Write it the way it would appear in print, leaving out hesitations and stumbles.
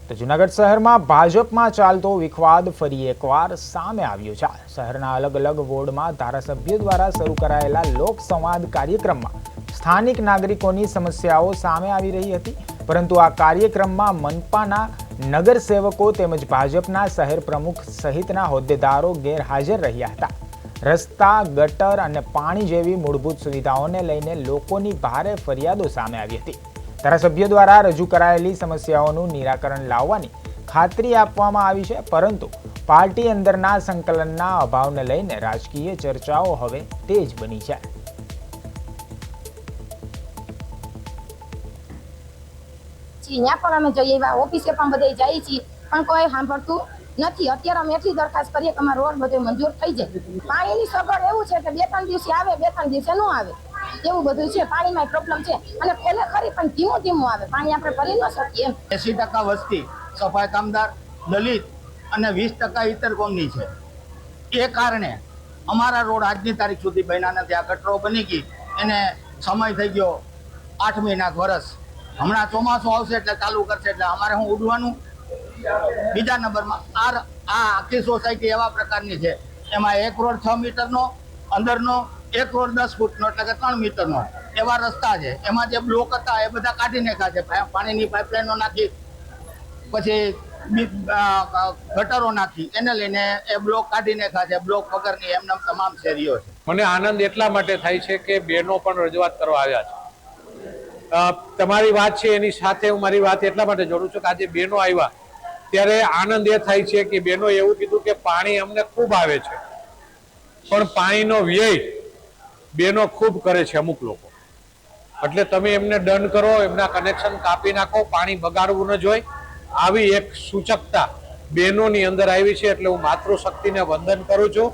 તો જૂનાગઢ શહેરમાં ભાજપમાં ચાલતો વિખવાદ ફરી એકવાર સામે આવ્યો છે। શહેરના અલગ અલગ વોર્ડમાં ધારાસભ્યો દ્વારા શરૂ કરાયેલા લોકસંવાદ કાર્યક્રમમાં સ્થાનિક નાગરિકોની સમસ્યાઓ સામે આવી રહી હતી, પરંતુ આ કાર્યક્રમમાં મનપાના નગરસેવકો તેમજ ભાજપના શહેર પ્રમુખ સહિતના હોદ્દેદારો ગેરહાજર રહ્યા હતા। રસ્તા, ગટર અને પાણી જેવી મૂળભૂત સુવિધાઓને લઈને લોકોની ભારે ફરિયાદો સામે આવી હતી। ધારાસભ્યો દ્વારા રજૂ કરાયેલી સમસ્યાઓનું નિરાકરણ લાવવાની ખાતરી આપવામાં આવી છે, પરંતુ પાર્ટી અંદરના સંકલનના અભાવને લઈને રાજકીય ચર્ચાઓ હવે તેજ બની છે। ત્યાં પણ અમે જઈએ, ઓફિસે પણ બધે જઈએ છીએ, પણ કોઈ સાંભળતું નથી। અત્યારે અમે એટલી દરખાસ્ત કરીએ કે અમારો રોડ બધો મંજૂર થઈ જાય। પાણીની સગવડ એવું છે કે 2-3 દિવસે આવે, 2-3 દિવસે ન આવે, એવું બધું છે। પાણીમાં પ્રોબ્લેમ છે અને ખોલે ખરી પણ ધીમું ધીમું આવે, પાણી આપણે ભરી ન શકીએ। 80% વસ્તી સફાઈ કામદાર, દલિત અને 20% ઇતર કોમની છે। એ કારણે અમારા રોડ આજની તારીખ સુધી બન્યા નથી। આ ગટરો બની ગઈ એને સમય થઈ ગયો 8 મહિના, વર્ષ। હમણાં ચોમાસું આવશે એટલે ચાલુ કરશે, એટલે અમારે હું ઉડવાનું। બીજા નંબરમાં આ આખી સોસાયટી એવા પ્રકારની છે, એમાં એક રોડ 6 મીટરનો, અંદરનો એક રોડ 10 ફૂટનો, એટલે કે 3 મીટરનો એવા રસ્તા છે। એમાં જે બ્લોક હતા એ બધા કાઢી નાખ્યા છે। પાણીની પાઇપલાઈનો નાખી, પછી ગટરો નાખી, એને લઈને એ બ્લોક કાઢી નાખ્યા છે। બ્લોક વગરની એમને તમામ શેરીઓ છે। મને આનંદ એટલા માટે થાય છે કે બહેનો પણ રજૂઆત કરવા આવ્યા છે। તમારી વાત છે એની સાથે હું મારી વાત એટલા માટે જોડું છું કે આજે બહેનો આવ્યા ત્યારે આનંદ એ થાય છે કે બહેનો એવું કીધું કે પાણી અમને ખૂબ આવે છે, પણ પાણીનો વ્યય બહેનો ખૂબ કરે છે અમુક લોકો। એટલે તમે એમને દંડ કરો, એમના કનેક્શન કાપી નાખો, પાણી બગાડવું ન જોઈએ, આવી એક સૂચકતા બહેનોની અંદર આવી છે। એટલે હું માતૃશક્તિને વંદન કરું છું।